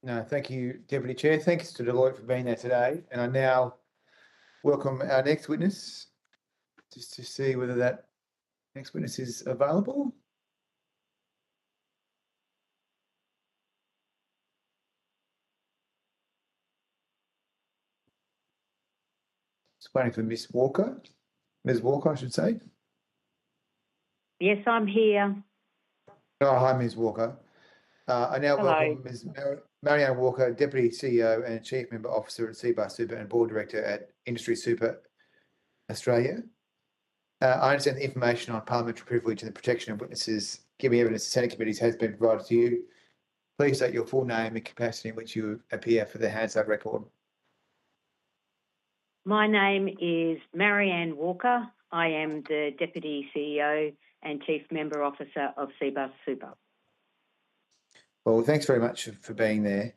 No, thank you, Deputy Chair. Thanks to Deloitte for being there today. And I now welcome our next witness, just to see whether that next witness is available. Just waiting for Ms. Walker. Ms. Walker, I should say. Yes, I'm here. Oh, hi, Ms. Walker. I now welcome Ms. Marrianne Walker, Deputy CEO and Chief Member Officer at CBUS Super and Board Director at Industry Super Australia. I understand the information on parliamentary privilege and the protection of witnesses giving evidence to Senate committees has been provided to you. Please state your full name and capacity in which you appear for the Hansard record. My name is Marrianne Walker. I am the Deputy CEO and Chief Member Officer of CBUS Super. Well, thanks very much for being there.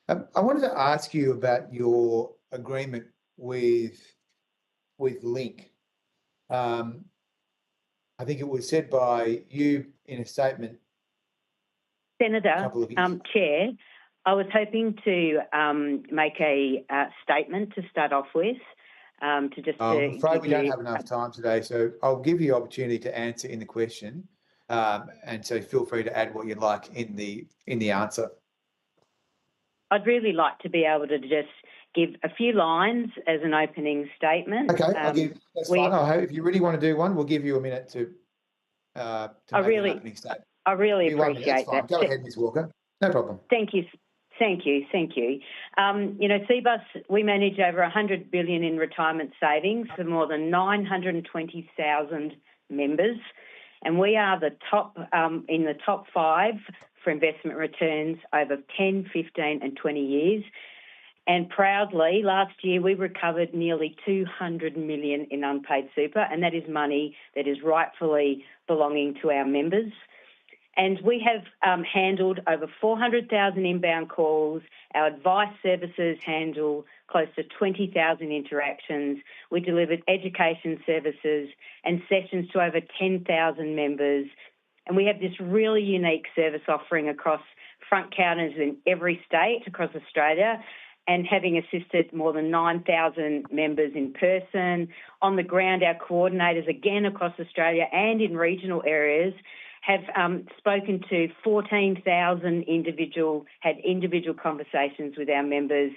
I wanted to ask you about your agreement with Link. I think it was said by you in a statement. Senator, Chair, I was hoping to make a statement to start off with. I'm afraid we don't have enough time today, so I'll give you the opportunity to answer in the question, and so feel free to add what you'd like in the answer. I'd really like to be able to just give a few lines as an opening statement. Okay, that's fine. I hope if you really want to do one, we'll give you a minute to make an opening statement. I really appreciate that. Go ahead, Ms. Walker. No problem. Thank you. CBUS, we manage over $100 billion in retirement savings for more than 920,000 members, and we are the top in the top 5 for investment returns over 10, 15 and 20 years. And proudly, last year we recovered nearly $200 million in unpaid super, and that is money that is rightfully belonging to our members. And we have handled over 400,000 inbound calls. Our advice services handle close to 20,000 interactions. We delivered education services and sessions to over 10,000 members. And we have this really unique service offering across front counters in every state across Australia, and having assisted more than 9,000 members in person. On the ground, our coordinators, again across Australia and in regional areas, have spoken to 14,000 individual conversations with our members,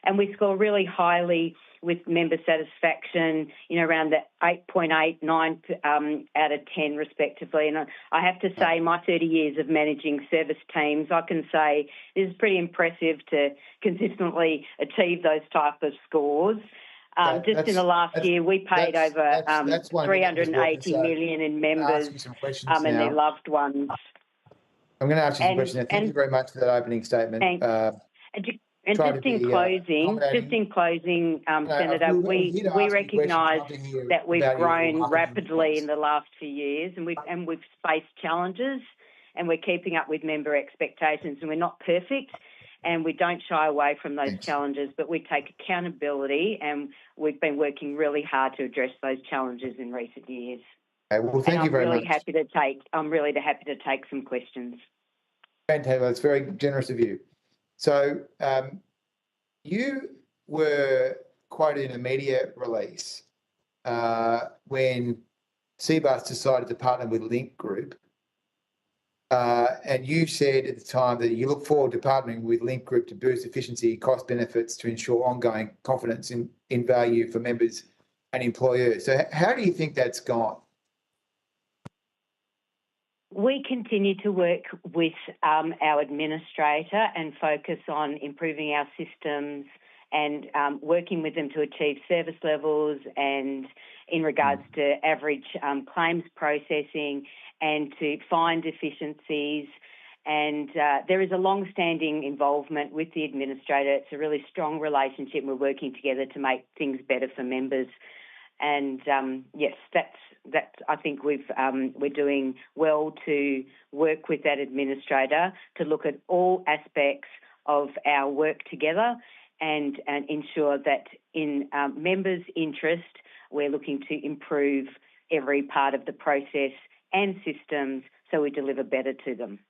and we score really highly with member satisfaction, around the 8.8, 9 out of 10 respectively. And I have to say, my 30 years of managing service teams, I can say it is pretty impressive to consistently achieve those type of scores. Just in the last year, we paid over $380 million in members and their loved ones. I'm going to ask you some questions. Thank you very much for that opening statement. Just in closing, Senator, we recognise that we've grown rapidly in the last few years, and we've faced challenges, and we're keeping up with member expectations, and we're not perfect. And we don't shy away from those challenges, but we take accountability, and we've been working really hard to address those challenges in recent years. Okay, well, thank you very much. I'm really happy to take some questions. Fantastic. That's very generous of you. So you were quoted in a media release when CBUS decided to partner with Link Group. And you said at the time that you look forward to partnering with Link Group to boost efficiency, cost benefits to ensure ongoing confidence in value for members and employers. So how do you think that's gone? We continue to work with our administrator and focus on improving our systems and working with them to achieve service levels and in regards to average claims processing and to find efficiencies. And there is a long-standing involvement with the administrator. It's a really strong relationship. We're working together to make things better for members. And yes, that's. I think we're doing well to work with that administrator to look at all aspects of our work together and ensure that in members' interest, we're looking to improve every part of the process and systems so we deliver better to them.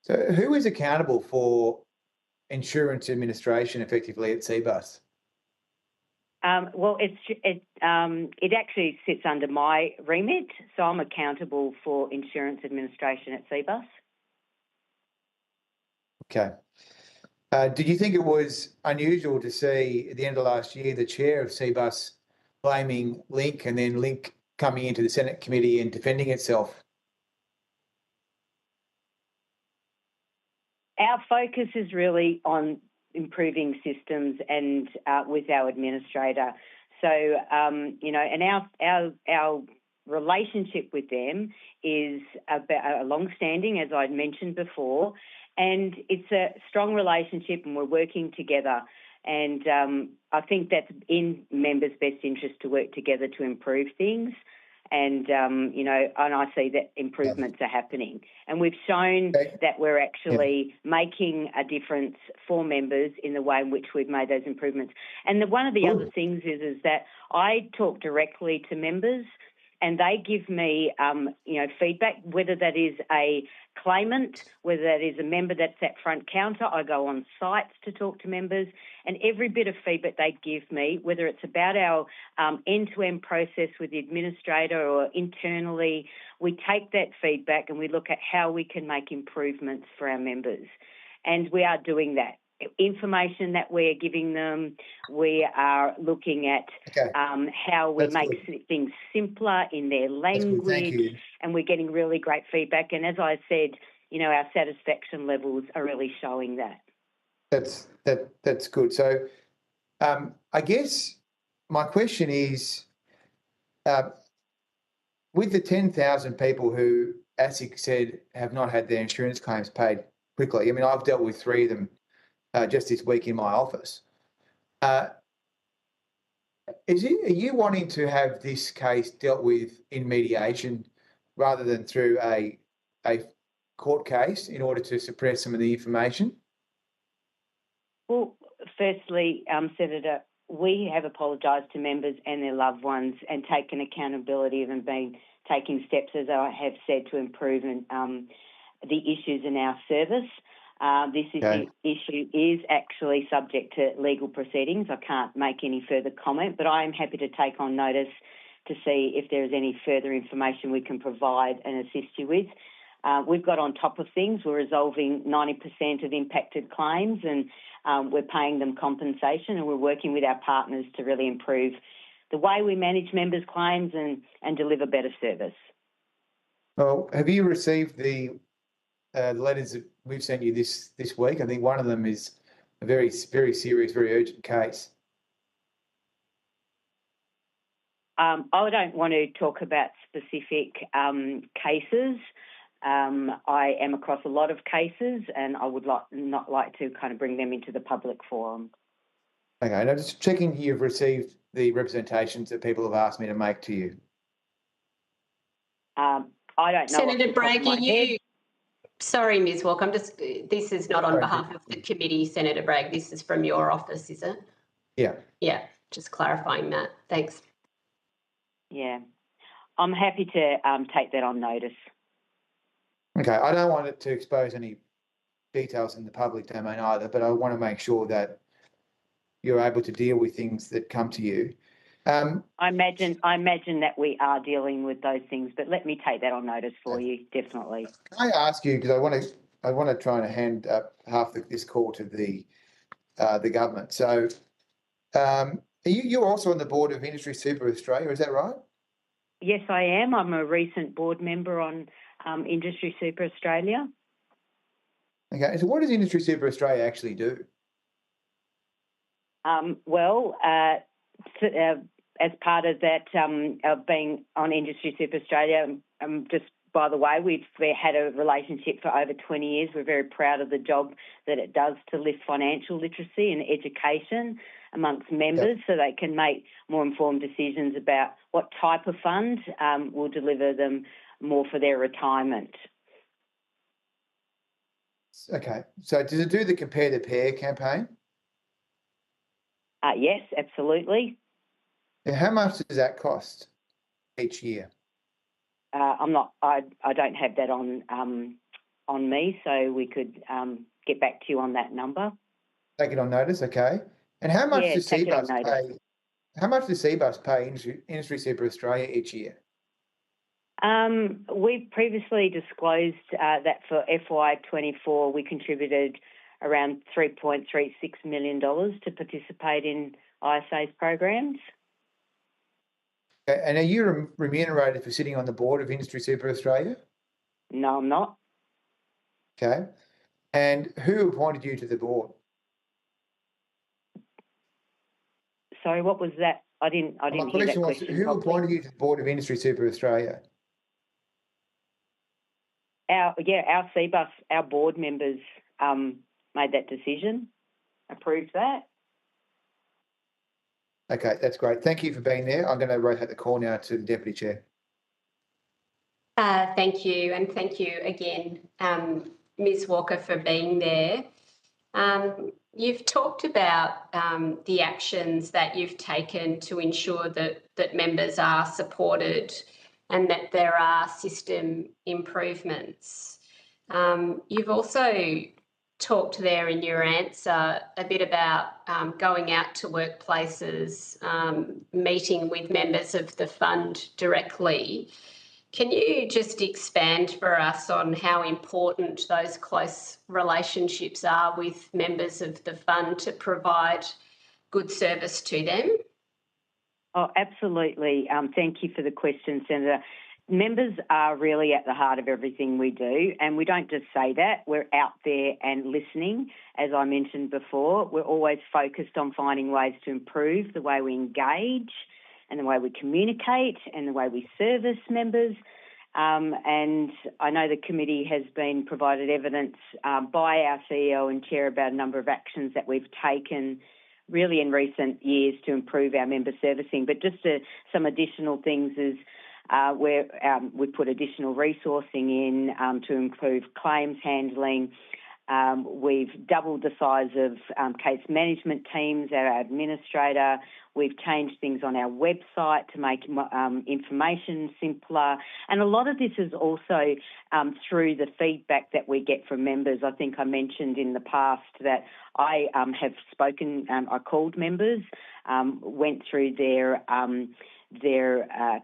So who is accountable for insurance administration effectively at CBUS? Well, it actually sits under my remit, so I'm accountable for insurance administration at CBUS. Okay. Did you think it was unusual to see at the end of last year the chair of CBUS blaming Link and then Link coming into the Senate committee and defending itself? Our focus is really on improving systems and with our administrator. So, and our relationship with them is long-standing, as I'd mentioned before, and it's a strong relationship and we're working together. And I think that's in members' best interest to work together to improve things. And, and I see that improvements are happening. And we've shown that we're actually making a difference for members in the way in which we've made those improvements. And one of the other things is that I talk directly to members and they give me, feedback, whether that is a claimant, whether that is a member that's at front counter. I go on sites to talk to members, and every bit of feedback they give me, whether it's about our end-to-end process with the administrator or internally, we take that feedback and we look at how we can make improvements for our members. And we are doing that. Information that we're giving them, we are looking at how we make things simpler in their language, and we're getting really great feedback. And as I said, our satisfaction levels are really showing that. That's good. So I guess my question is, with the 10,000 people who ASIC said have not had their insurance claims paid quickly, I mean, I've dealt with 3 of them just this week in my office. Are you wanting to have this case dealt with in mediation rather than through a court case in order to suppress some of the information? Well, firstly, Senator, we have apologised to members and their loved ones and taken accountability of and been taking steps, as I have said, to improve the issues in our service. This issue is actually subject to legal proceedings. I can't make any further comment, but I am happy to take on notice to see if there is any further information we can provide and assist you with. We've got on top of things. We're resolving 90% of impacted claims and we're paying them compensation, and we're working with our partners to really improve the way we manage members' claims and deliver better service. Well, have you received the letters that we've sent you this week? I think one of them is a very, very serious, very urgent case. I don't want to talk about specific cases. I am across a lot of cases, and I would not like to kind of bring them into the public forum. Okay, now just checking you've received the representations that people have asked me to make to you. I don't know. Senator Bragg, sorry, Ms. Walker, this is not on behalf of the committee, Senator Bragg. This is from your office, is it? Yeah. Yeah, just clarifying that. Thanks. Yeah. I'm happy to take that on notice. Okay, I don't want it to expose any details in the public domain either, but I want to make sure that you're able to deal with things that come to you. I imagine that we are dealing with those things, but let me take that on notice for you, definitely. Can I ask you, because I want to try and hand up half this call to the government. So, you're also on the board of Industry Super Australia, is that right? Yes, I am. I'm a recent board member on Industry Super Australia. Okay, so what does Industry Super Australia actually do? As part of that, of being on Industry Super Australia, just by the way, we've had a relationship for over 20 years. We're very proud of the job that it does to lift financial literacy and education amongst members so they can make more informed decisions about what type of fund will deliver them more for their retirement. Okay, so does it do the Compare the Pair campaign? Yes, absolutely. And how much does that cost each year? I don't have that on on me so we could get back to you on that number. Take it on notice, okay. And how much does take it on CBUS notice. pay? How much does CBUS pay Industry Super Australia each year? We've previously disclosed that for FY24 we contributed around $3.36 million to participate in ISA's programs. Okay. And are you remunerated for sitting on the board of Industry Super Australia? No, I'm not. Okay. And who appointed you to the board? Sorry, what was that? I didn't hear that question. Who appointed you to the board of Industry Super Australia? Our CBUS, our board members made that decision, approved that. Okay, that's great. Thank you for being there. I'm going to rotate the call now to the Deputy Chair. Thank you, and thank you again, Ms Walker, for being there. You've talked about the actions that you've taken to ensure that members are supported and that there are system improvements. You've also talked there in your answer a bit about going out to workplaces, meeting with members of the fund directly. Can you just expand for us on how important those close relationships are with members of the fund to provide good service to them? Oh, absolutely. Thank you for the question, Senator. Members are really at the heart of everything we do, and we don't just say that. We're out there and listening. As I mentioned before, we're always focused on finding ways to improve the way we engage and the way we communicate and the way we service members. And I know the committee has been provided evidence by our CEO and Chair about a number of actions that we've taken really in recent years to improve our member servicing. But just some additional things is where we put additional resourcing in to improve claims handling. We've doubled the size of case management teams, our administrator. We've changed things on our website to make information simpler. And a lot of this is also through the feedback that we get from members. I think I mentioned in the past that I have spoken, I called members, went through their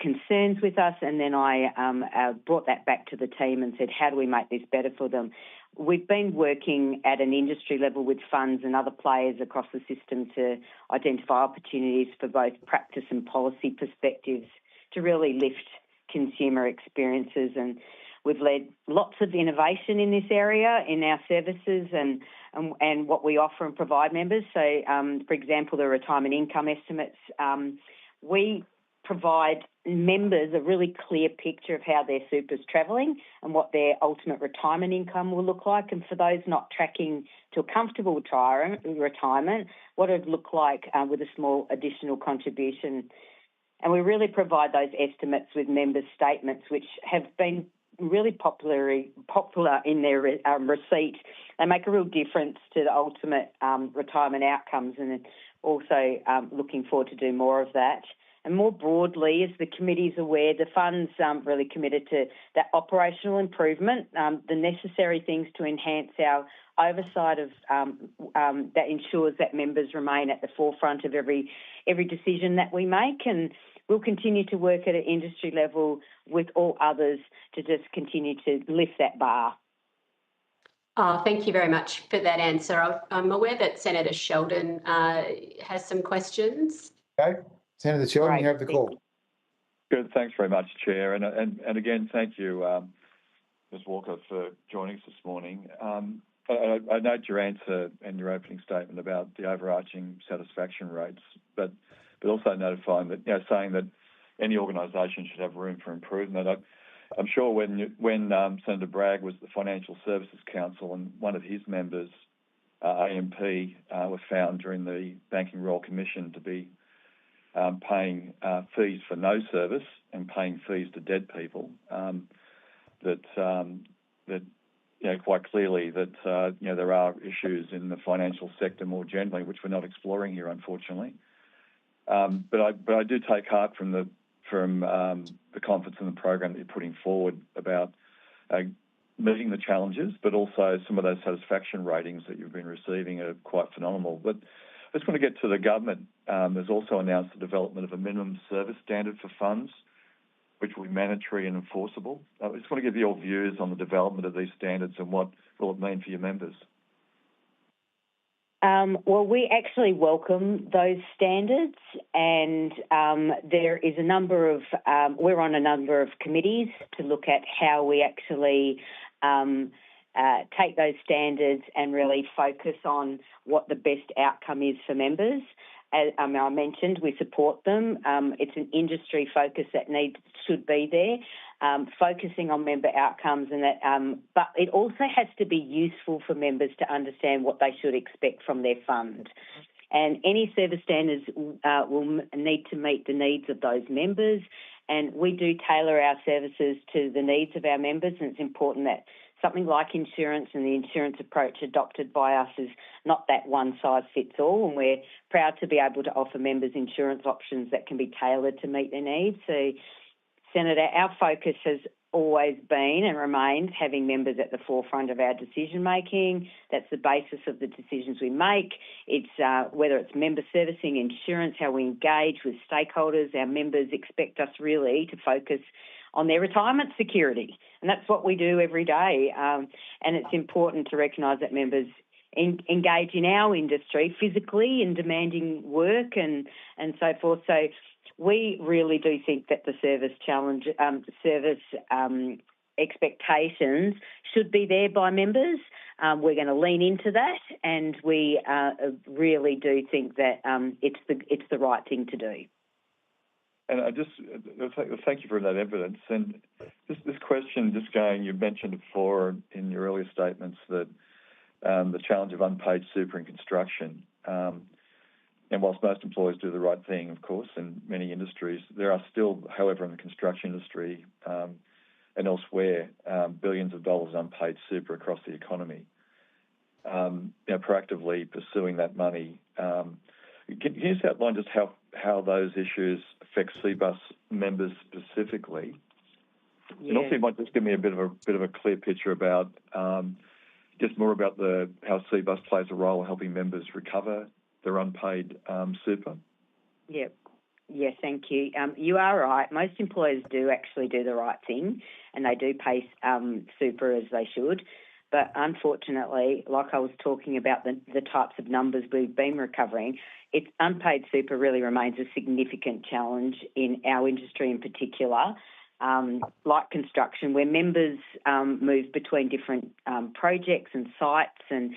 concerns with us, and then I brought that back to the team and said, how do we make this better for them? We've been working at an industry level with funds and other players across the system to identify opportunities for both practice and policy perspectives to really lift consumer experiences. And we've led lots of innovation in this area in our services and what we offer and provide members. So, for example, the retirement income estimates, we provide members a really clear picture of how their super's travelling and what their ultimate retirement income will look like. And for those not tracking to a comfortable retirement, what it would look like with a small additional contribution. And we really provide those estimates with members' statements, which have been really popular in their receipt. They make a real difference to the ultimate retirement outcomes, and also looking forward to do more of that. And more broadly, as the committee is aware, the fund's really committed to that operational improvement, the necessary things to enhance our oversight of that ensures that members remain at the forefront of every decision that we make. And we'll continue to work at an industry level with all others to just continue to lift that bar. Oh, thank you very much for that answer. I'm aware that Senator Sheldon has some questions. Okay. Senator Sheldon, you have the call. Good. Thanks very much, Chair. And again, thank you, Ms Walker, for joining us this morning. I note your answer and your opening statement about the overarching satisfaction rates, but also notifying that, saying that any organisation should have room for improvement. I'm sure when Senator Bragg was the Financial Services Council and one of his members, AMP, was found during the Banking Royal Commission to be paying fees for no service and paying fees to dead people, that quite clearly that there are issues in the financial sector more generally, which we're not exploring here, unfortunately. But I do take heart from the confidence in the program that you're putting forward about meeting the challenges, but also some of those satisfaction ratings that you've been receiving are quite phenomenal. But I just want to get to the government. Has also announced the development of a minimum service standard for funds, which will be mandatory and enforceable. I just want to give your views on the development of these standards and what will it mean for your members. Well, we actually welcome those standards, and there is a number of, we're on a number of committees to look at how we actually take those standards and really focus on what the best outcome is for members. As I mentioned, we support them. It's an industry focus that should be there, focusing on member outcomes, and that. But it also has to be useful for members to understand what they should expect from their fund. And any service standards will need to meet the needs of those members. And we do tailor our services to the needs of our members, and it's important that something like insurance and the insurance approach adopted by us is not that one-size-fits-all, and we're proud to be able to offer members insurance options that can be tailored to meet their needs. So, Senator, our focus has always been and remains having members at the forefront of our decision-making. That's the basis of the decisions we make. It's whether it's member servicing, insurance, how we engage with stakeholders. Our members expect us really to focus on their retirement security, and that's what we do every day. And it's important to recognise that members engage in our industry physically in demanding work and so forth. So we really do think that the service expectations should be there by members. We're going to lean into that, and we really do think that it's the right thing to do. And I just thank you for that evidence. And this question, you mentioned before in your earlier statements that the challenge of unpaid super in construction. And whilst most employers do the right thing, of course, in many industries, there are still, however, in the construction industry and elsewhere, billions of dollars unpaid super across the economy. Proactively pursuing that money. Can you just outline just how those issues affect CBUS members specifically? Yeah. And also, you might just give me a bit of a clear picture about just more about how CBUS plays a role in helping members recover their unpaid super. Yep. Yes, thank you. You are right. Most employers do actually do the right thing, and they do pay super as they should. But unfortunately, like I was talking about the types of numbers we've been recovering, unpaid super really remains a significant challenge in our industry in particular, like construction, where members move between different projects and sites and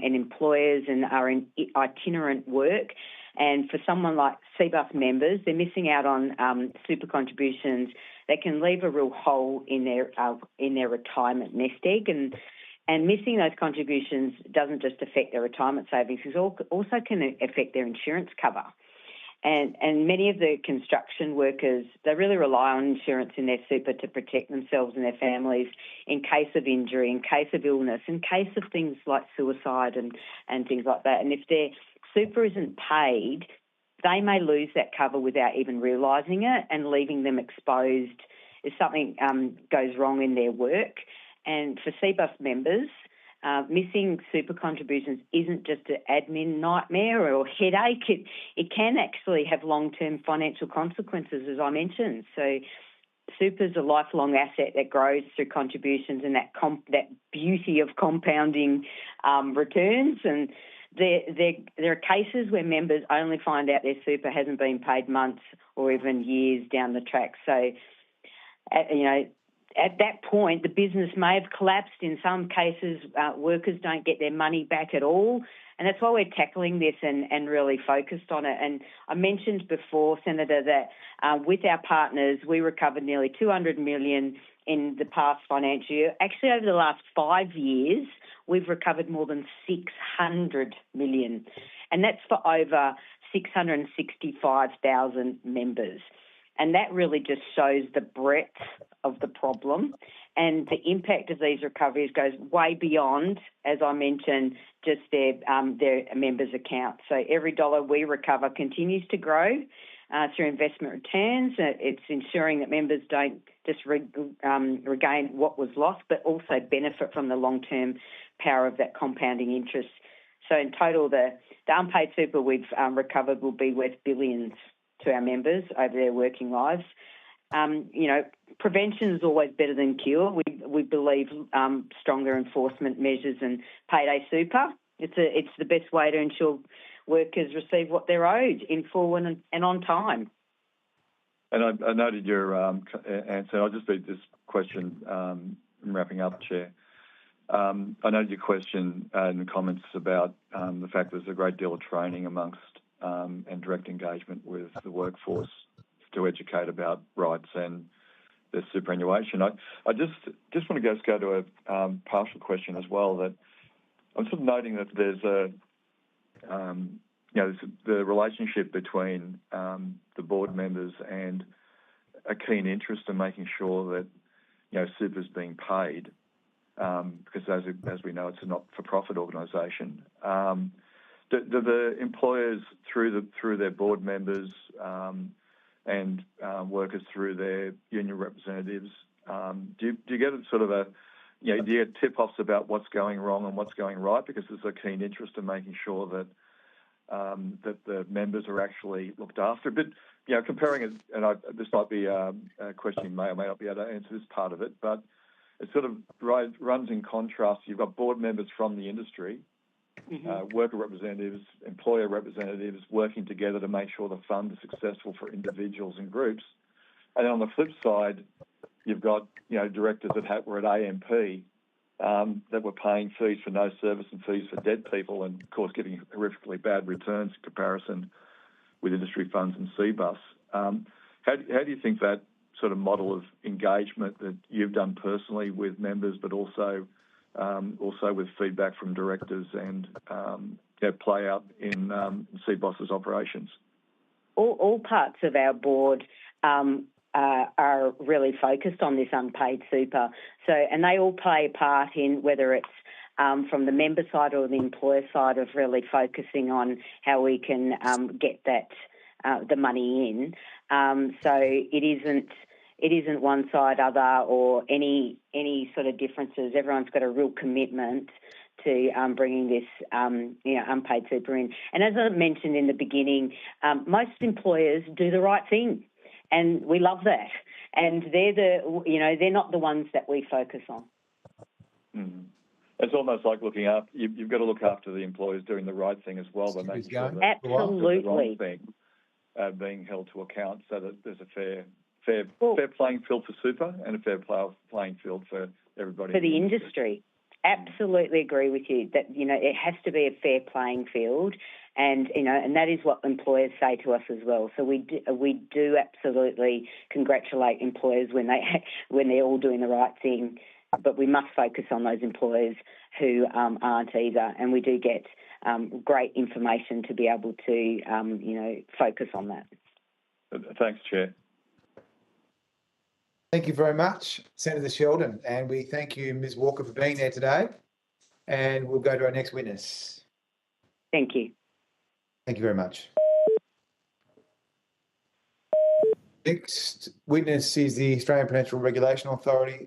employers and are in itinerant work. And for someone like CBUS members, they're missing out on super contributions that can leave a real hole in their retirement nest egg. And missing those contributions doesn't just affect their retirement savings, it also can affect their insurance cover. And many of the construction workers, they really rely on insurance in their super to protect themselves and their families in case of injury, in case of illness, in case of things like suicide and things like that. And if their super isn't paid, they may lose that cover without even realising it, and leaving them exposed if something goes wrong in their work. And for CBUS members, missing super contributions isn't just an admin nightmare or headache. It can actually have long-term financial consequences, as I mentioned. So super is a lifelong asset that grows through contributions and that beauty of compounding returns. And there are cases where members only find out their super hasn't been paid months or even years down the track. So, at that point, the business may have collapsed. In some cases, workers don't get their money back at all. And that's why we're tackling this and really focused on it. And I mentioned before, Senator, that with our partners, we recovered nearly $200 million in the past financial year. Actually, over the last 5 years, we've recovered more than $600 million. And that's for over 665,000 members. And that really just shows the breadth of the problem, and the impact of these recoveries goes way beyond, as I mentioned, just their members' accounts. So every dollar we recover continues to grow, through investment returns. It's ensuring that members don't just regain what was lost, but also benefit from the long-term power of that compounding interest. So in total, the unpaid super we've recovered will be worth billions to our members over their working lives. Prevention is always better than cure. We believe stronger enforcement measures and payday super. It's the best way to ensure workers receive what they're owed in full and on time. And I noted your answer. I'll just read this question in wrapping up, Chair. I noted your question and comments about the fact there's a great deal of training amongst and direct engagement with the workforce to educate about rights and their superannuation. I just want to go to a partial question as well. That I'm sort of noting that there's the relationship between the board members and a keen interest in making sure that super's being paid, because as we know, it's a not-for-profit organisation. Do the employers through their board members and workers through their union representatives, do you get sort of do you get tip-offs about what's going wrong and what's going right? Because there's a keen interest in making sure that the members are actually looked after. But comparing it, and this might be a question you may or may not be able to answer this part of it, but it sort of runs in contrast. You've got board members from the industry, worker representatives, employer representatives working together to make sure the fund is successful for individuals and groups. And then on the flip side, you've got directors that were at AMP that were paying fees for no service and fees for dead people, and of course getting horrifically bad returns in comparison with industry funds and CBUS. How do you think that sort of model of engagement that you've done personally with members, but also with feedback from directors and play out in CBUS's operations? All parts of our board are really focused on this unpaid super. And they all play a part in whether it's from the member side or the employer side of really focusing on how we can get that the money in. So it isn't one side other or any sort of differences. Everyone's got a real commitment to bringing this unpaid super in. And as I mentioned in the beginning, most employers do the right thing, and we love that. And they're not the ones that we focus on. Mm. It's almost like looking up. You've got to look after the employers doing the right thing as well by making sure that the wrong thing being held to account, so that there's a fair playing field for super and a fair playing field for everybody. For the industry. Absolutely agree with you that, it has to be a fair playing field, and, and that is what employers say to us as well. So we do absolutely congratulate employers when they're all doing the right thing, but we must focus on those employers who aren't either, and we do get great information to be able to, focus on that. Thanks, Chair. Thank you very much, Senator Sheldon, and we thank you, Ms. Walker, for being there today. And we'll go to our next witness. Thank you. Thank you very much. Next witness is the Australian Prudential Regulation Authority.